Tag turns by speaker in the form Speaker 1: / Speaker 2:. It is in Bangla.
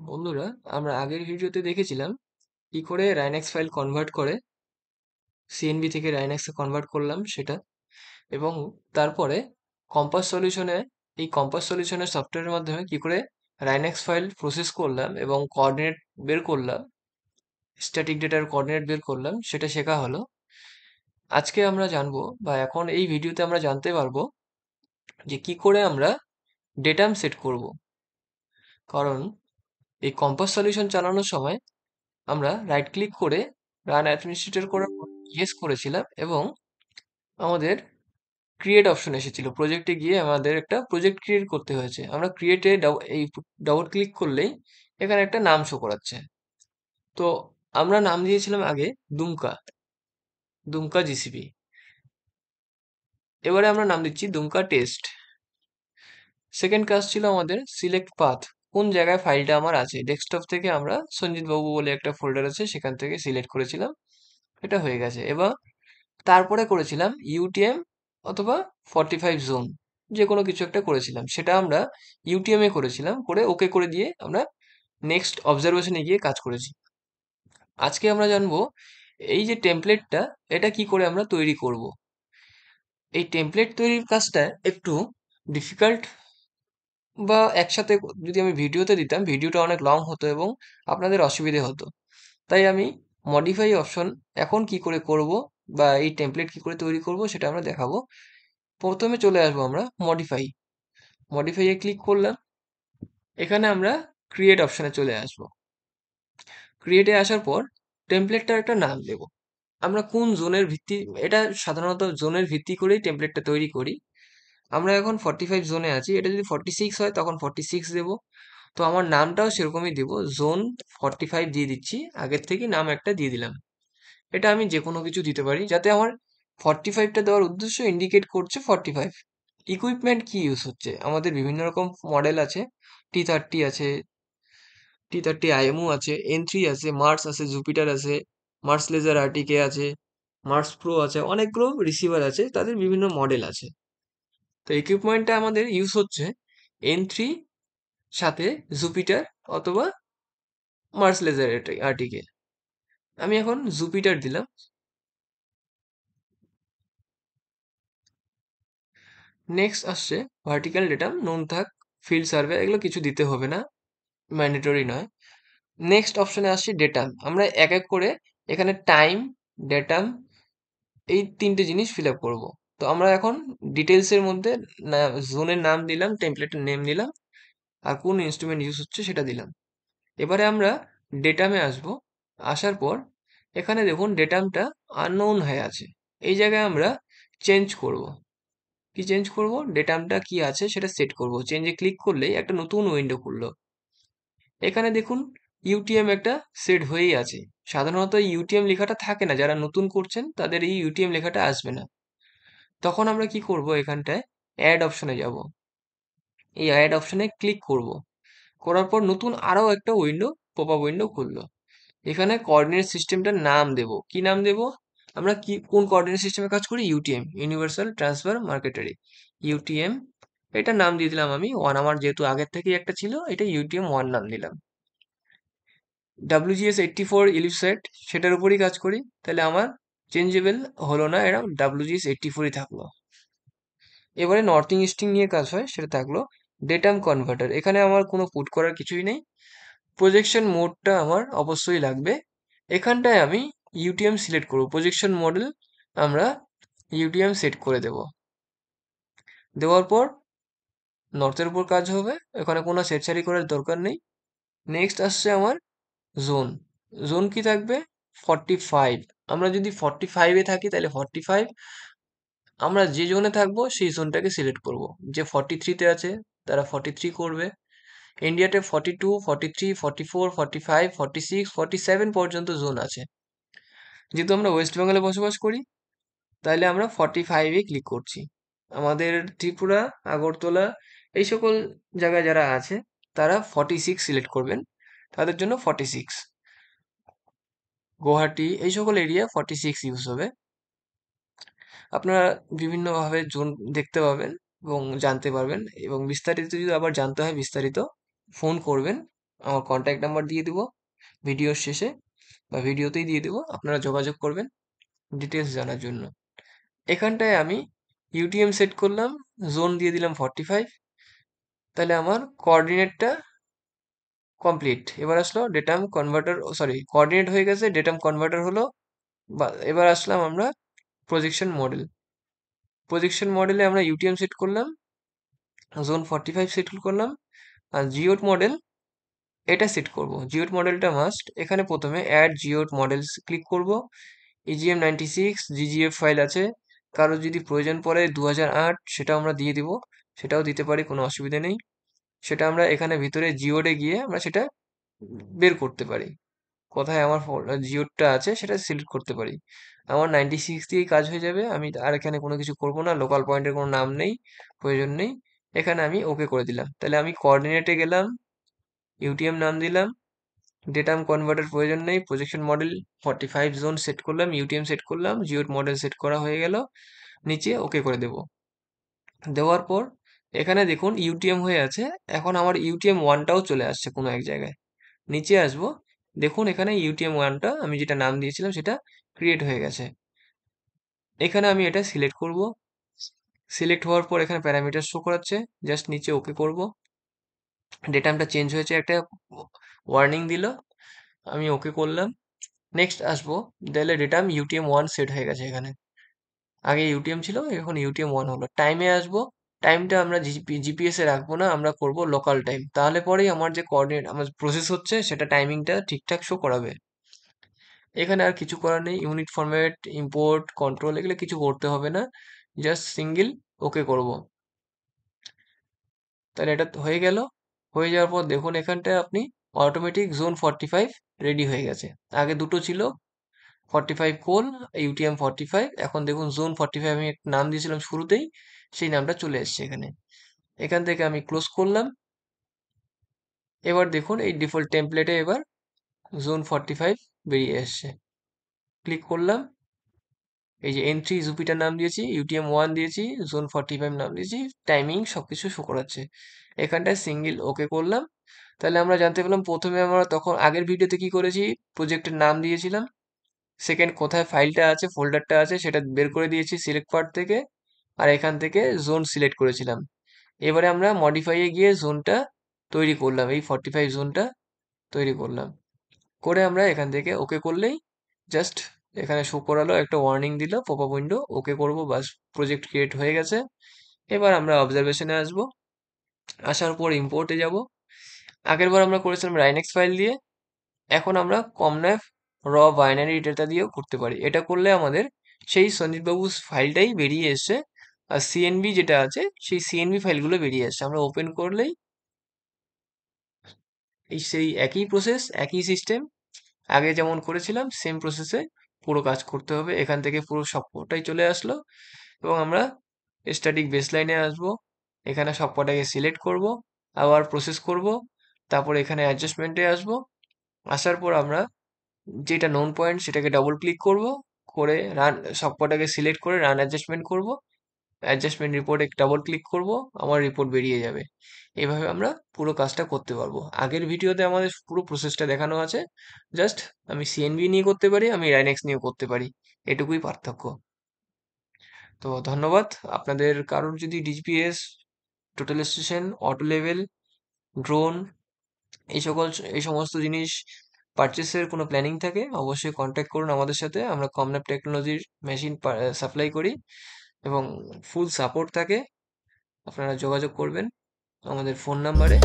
Speaker 1: বন্ধুরা, আমরা আগের ভিডিওতে দেখেছিলাম কি করে রাইনএক্স ফাইল কনভার্ট করে সিএনভি থেকে রাইনএক্সে কনভার্ট করলাম সেটা। এবং তারপরে কম্পাস সলিউশনে এই কম্পাস সলিউশনের সফটওয়্যারের মাধ্যমে কি করে রাইনএক্স ফাইল প্রসেস করলাম এবং কোঅর্ডিনেট বের করলাম, স্ট্যাটিক ডেটার কোঅর্ডিনেট বের করলাম, সেটা শেখা হলো। আজকে আমরা জানবো, বা এখন এই ভিডিওতে আমরা জানতে পারবো যে কি করে আমরা ডেটাম সেট করব। কারণ এই কম্পাস সলিউশন চালানোর সময় আমরা রাইট ক্লিক করে রান অ্যাডমিনিস্ট্রেটর করার পর ইয়েস করেছিলাম এবং আমাদের ক্রিয়েট অপশন এসেছিল। প্রজেক্টে গিয়ে আমাদের একটা প্রজেক্ট ক্রিয়েট করতে হয়েছে। আমরা ক্রিয়েটে এই ডাবল ক্লিক করলেই এখানে একটা নাম শো করাচ্ছে। তো আমরা নাম দিয়েছিলাম আগে দুমকা, দুমকা জিসিপি। এবারে আমরা নাম দিচ্ছি দুমকা টেস্ট। সেকেন্ড কাজ ছিল আমাদের সিলেক্ট পাথ, কোন জায়গায় ফাইলটা আমার আছে। ডেস্কটপ থেকে আমরা সঞ্জিত বাবু বলে একটা ফোল্ডার আছে, সেখান থেকে সিলেক্ট করেছিলাম। এটা হয়ে গেছে। এবার তারপরে করেছিলাম ইউটিএম অথবা 45 জোন, যে কোনো কিছু একটা করেছিলাম। সেটা আমরা ইউটিএম এ করেছিলাম, করে ওকে করে দিয়ে আমরা নেক্সট অবজারভেশনে গিয়ে কাজ করেছি। আজকে আমরা জানবো এই যে টেমপ্লেটটা, এটা কি করে আমরা তৈরি করব। এই টেমপ্লেট তৈরির কাজটা একটু ডিফিকাল্ট, বা একসাথে যদি আমি ভিডিওতে দিতাম ভিডিওটা অনেক লং হতো এবং আপনাদের অসুবিধে হতো। তাই আমি মডিফাই অপশন এখন কি করে করব, বা এই টেমপ্লেট কি করে তৈরি করব সেটা আমরা দেখাবো। প্রথমে চলে আসবো আমরা মডিফাই, মডিফাইয়ে ক্লিক করলাম। এখানে আমরা ক্রিয়েট অপশনে চলে আসবো। ক্রিয়েটে আসার পর টেমপ্লেটটার একটা নাম দেব। আমরা কোন জোনের ভিত্তি, এটা সাধারণত জোনের ভিত্তি করেই টেমপ্লেটটা তৈরি করি। আমরা এখন 45 জোনে আছি, এটা যদি 46 হয় তখন 46 দেবো। তো আমার নামটাও সেরকমই দিব, জোন 45 দিয়ে দিচ্ছি। আগের থেকে নাম একটা দিয়ে দিলাম। এটা আমি যে কোনো কিছু দিতে পারি, যাতে আমার 45টা দেওয়ার উদ্দেশ্য ইন্ডিকেট করছে 45। ইকুইপমেন্ট কি ইউজ হচ্ছে, আমাদের বিভিন্ন রকম মডেল আছে। T30 আছে, T30 আইএমও আছে, N3 আছে, মার্স আছে, জুপিটার আছে, মার্স লেজার আরটিকে আছে, মার্স প্রো আছে, অনেকগুলো রিসিভার আছে, তাদের বিভিন্ন মডেল আছে। তো ইকুইপমেন্টটা আমাদের ইউজ হচ্ছে N3 সাথে জুপিটার অথবা মার্স লেজার আরটিকে। আমি এখন জুপিটার দিলাম। নেক্সট আসছে ভার্টিক্যাল ডেটাম, নুন থাক, ফিল্ড সার্ভে, এগুলো কিছু দিতে হবে না, ম্যান্ডেটরি নয়। নেক্সট অপশনে আসছি ডেটাম। আমরা এক এক করে এখানে টাইম, ডেটাম, এই তিনটে জিনিস ফিল আপ করবো। তো আমরা এখন ডিটেলসের মধ্যে জোনের নাম দিলাম, টেমপ্লেটের নেম দিলাম, আর কোন ইনস্ট্রুমেন্ট ইউজ হচ্ছে সেটা দিলাম। এবারে আমরা ডেটামে আসবো। আসার পর এখানে দেখুন ডেটামটা আননোন হয়ে আছে। এই জায়গায় আমরা চেঞ্জ করব। কি চেঞ্জ করব, ডেটামটা কি আছে সেটা সেট করব। চেঞ্জে ক্লিক করলেই একটা নতুন উইন্ডো খুললো। এখানে দেখুন ইউটিএম একটা সেট হয়েই আছে। সাধারণত এই ইউটিএম লেখাটা থাকে না, যারা নতুন করছেন তাদের এই ইউটিএম লেখাটা আসবে না। তখন আমরা কি করব, এখানটায় অ্যাড অপশনে যাব। এই অ্যাড অপশনে ক্লিক করব। করার পর নতুন আরো একটা উইন্ডো, পপ আপ উইন্ডো খুললো। এখানে কোঅর্ডিনেট সিস্টেমটার নাম দেব। কি নাম দেব, আমরা কি কোন কোঅর্ডিনেট সিস্টেমে কাজ করি, UTM, universal transfer marquetry, UTM. এটা নাম দিয়ে দিলাম আমি 1, আমার যেহেতু আগের থেকেই একটা ছিল, এটা ইউটিএম 1 নাম দিলাম। WGS84 ইলিপসেট, সেটার উপরই কাজ করি, তাহলে আমার চেঞ্জেবল হলো না, এরা WGS84ই থাকলো। এবারে নর্থিং ইস্টিং নিয়ে কাজ হয়, সেটা থাকলো। ডেটাম কনভার্টার, এখানে আমার কোনো পুট করার কিছুই নেই। প্রজেকশন মোডটা আমার অবশ্যই লাগবে। এখানটায় আমি ইউটিএম সিলেক্ট করব। প্রজেকশন মডেল আমরা ইউটিএম সেট করে দেব। দেওয়ার পর নর্থের উপর কাজ হবে, এখানে কোনো সেটসারি করার দরকার নেই। নেক্সট আসছে আমার জোন। জোন কি থাকবে, 45। আমরা যদি 45-এ থাকি তাহলে 45, আমরা যে জোনে থাকবো সেই জোনটাকে সিলেক্ট করব। যে 43-তে আছে তারা 43 করবে। ইন্ডিয়াতে 42, 43, 44, 45, 46, 47 পর্যন্ত জোন আছে। যেহেতু আমরা ওয়েস্ট বেঙ্গলে বসবাস করি, তাহলে আমরা 45-এ ক্লিক করছি। আমাদের ত্রিপুরা, আগরতলা, এই সকল জায়গায় যারা আছে তারা 46 সিলেক্ট করবেন, তাদের জন্য 46। গুয়াহাটি, এই সকল এরিয়া 46 ইউজ হবে। আপনারা বিভিন্নভাবে জোন দেখতে পাবেন এবং জানতে পারবেন, এবং বিস্তারিত যদি আবার জানতে হয় বিস্তারিত ফোন করবেন, আমার কন্ট্যাক্ট নাম্বার দিয়ে দিব ভিডিওর শেষে বা ভিডিওতেই দিয়ে দিব, আপনারা যোগাযোগ করবেন ডিটেলস জানার জন্য। এখানটায় আমি ইউটিএম সেট করলাম, জোন দিয়ে দিলাম 45। তাহলে আমার কোঅর্ডিনেটটা কমপ্লিট। এবার আসলো ডেটাম কনভার্টার, সরি কোঅর্ডিনেট হয়ে গেছে, ডেটাম কনভার্টার হলো। বা এবার আসলাম আমরা প্রজেকশন মডেল। প্রজেকশন মডেলে আমরা ইউটিএম সেট করলাম, জোন 45 সেট করলাম, আর জিওট মডেল এটা সেট করব। জিওট মডেলটা মাস্ট। এখানে প্রথমে অ্যাড জিওট মডেলস ক্লিক করব। EGM96 GGF ফাইল আছে, কারো যদি প্রয়োজন পড়ে 2008 সেটাও আমরা দিয়ে দিব, সেটাও দিতে পারি, কোনো অসুবিধা নেই। সেটা আমরা এখানে ভিতরে জিওডে গিয়ে আমরা সেটা বের করতে পারি, কোথায় আমার জিওডটা আছে সেটা সিলেক্ট করতে পারি। আমার 96 দিয়েই কাজ হয়ে যাবে, আমি আর এখানে কোনো কিছু করব না, লোকাল পয়েন্টের কোনো নাম নেই, প্রয়োজন নেই। এখানে আমি ওকে করে দিলাম। তাহলে আমি কোঅর্ডিনেটে গেলাম, ইউটিএম নাম দিলাম, ডেটাম কনভার্টার প্রয়োজন নেই, প্রজেকশন মডেল 45 জোন সেট করলাম, ইউটিএম সেট করলাম, জিওড মডেল সেট করা হয়ে গেল, নিচে ওকে করে দেব। দেওয়ার পর এখানে দেখুন ইউটিএম হয়ে আছে, এখন আমার ইউটিএম ওয়ানটাও চলে আসছে কোনো এক জায়গায়। নিচে আসবো, দেখুন এখানে ইউটিএম ওয়ানটা আমি যেটা নাম দিয়েছিলাম সেটা ক্রিয়েট হয়ে গেছে। এখানে আমি এটা সিলেক্ট করব। সিলেক্ট হওয়ার পর এখানে প্যারামিটার শো করাচ্ছে, জাস্ট নিচে ওকে করব। ডেটামটা চেঞ্জ হয়েছে, একটা ওয়ার্নিং দিল, আমি ওকে করলাম। নেক্সট আসবো, তাহলে ডেটাম ইউটিএম ওয়ান সেট হয়ে গেছে এখানে। আগে ইউটিএম ছিল, এখন ইউটিএম ওয়ান হলো। টাইমে আসবো, টাইমটা আমরা জিপিএস এ রাখবো না, আমরা করব লোকাল টাইম। তাহলে পরেই আমার যে কোঅর্ডিনেট আমার প্রসেস হচ্ছে সেটা টাইমিংটা ঠিকঠাক শো করাবে। এখানে আর কিছু করার নেই, ইউনিট ফরম্যাট, ইম্পোর্ট, কন্ট্রোল এগুলো কিছু করতে হবে না, জাস্ট সিঙ্গেল ওকে করব। তাহলে এটা তো হয়ে গেল। হয়ে যাওয়ার পর দেখুন এখানটায় আপনি অটোমেটিক জোন 45 রেডি হয়ে গেছে। আগে দুটো ছিল, 45 কোল, ইউটিএম 45। এখন দেখুন জোন 45 আমি একটা নাম দিয়েছিলাম শুরুতেই, সেই নামটা চলে এসছে এখানে। এখান থেকে আমি ক্লোজ করলাম। এবার দেখুন এই ডিফল্ট টেমপ্লেটে এবার জোন 45 বেরিয়ে এসছে। ক্লিক করলাম, এই যে এন3 জুপিটার নাম দিয়েছি, ইউটিএম ওয়ান দিয়েছি, জোন 45 নাম দিয়েছি, টাইমিং সবকিছু শো করাচ্ছে। এখানটায় সিঙ্গেল ওকে করলাম। তাহলে আমরা জানতে পারলাম প্রথমে আমরা তখন আগের ভিডিওতে কি করেছি, প্রজেক্টের নাম দিয়েছিলাম, সেকেন্ড কোথায় ফাইলটা আছে ফোল্ডারটা আছে সেটা বের করে দিয়েছি সিলেক্ট পার্ট থেকে, আর এখান থেকে জোন সিলেক্ট করেছিলাম। এবারে আমরা মডিফাইয়ে গিয়ে জোনটা তৈরি করলাম, এই 45 জোনটা তৈরি করলাম। করে আমরা এখান থেকে ওকে করলেই জাস্ট এখানে শো করালো, একটা ওয়ার্নিং দিল পপ আপ উইন্ডো, ওকে করবো, বাস প্রজেক্ট ক্রিয়েট হয়ে গেছে। এবার আমরা অবজারভেশনে আসবো, আসার পর ইম্পোর্টে যাব। আগের বার আমরা করেছিলাম রাইনেক্স ফাইল দিয়ে, এখন আমরা কমন্যাপ র বাইনারি ডেটা দিয়েও করতে পারি। এটা করলে আমাদের সেই সঞ্জিতবাবু ফাইলটাই বেরিয়ে এসছে, আর সিএনবি যেটা আছে সেই সিএনবি ফাইলগুলো বেরিয়ে আসছে। আমরা ওপেন করলেই এই সেই একই প্রসেস, একই সিস্টেম, আগে যেমন করেছিলাম সেম প্রসেসে পুরো কাজ করতে হবে। এখান থেকে পুরো সবটাই চলে আসলো, এবং আমরা স্ট্যাটিক বেসলাইনে আসবো, এখানে সবকটাকে সিলেক্ট করব, আবার প্রসেস করব, তারপর এখানে অ্যাডজাস্টমেন্টে আসবো। আসার পর আমরা যেটা নোন পয়েন্ট সেটাকে ডাবল ক্লিক করব, করে রান সবকটাকে সিলেক্ট করে রান অ্যাডজাস্টমেন্ট করব, অ্যাডজাস্টমেন্ট রিপোর্টে ডাবল ক্লিক করব, আমার রিপোর্ট বেরিয়ে যাবে। এভাবে আমরা পুরো কাজটা করতে পারবো। আগের ভিডিওতে আমাদের পুরো প্রসেসটা দেখানো আছে, জাস্ট আমি সিএনবি নিয়ে করতে পারি, আমি রাইনেক্স নিয়েও করতে পারি, এটুকুই পার্থক্য। তো ধন্যবাদ। আপনাদের কারোর যদি DGPS, total station, auto level, drone, এই সকল এই সমস্ত জিনিস পারচেসের কোনো প্ল্যানিং থাকে অবশ্যই কন্ট্যাক্ট করুন আমাদের সাথে। আমরা কমন্যাপ টেকনোলজির মেশিন সাপ্লাই করি এবং ফুল সাপোর্ট থাকে, আপনারা যোগাযোগ করবেন আমাদের ফোন নাম্বারে।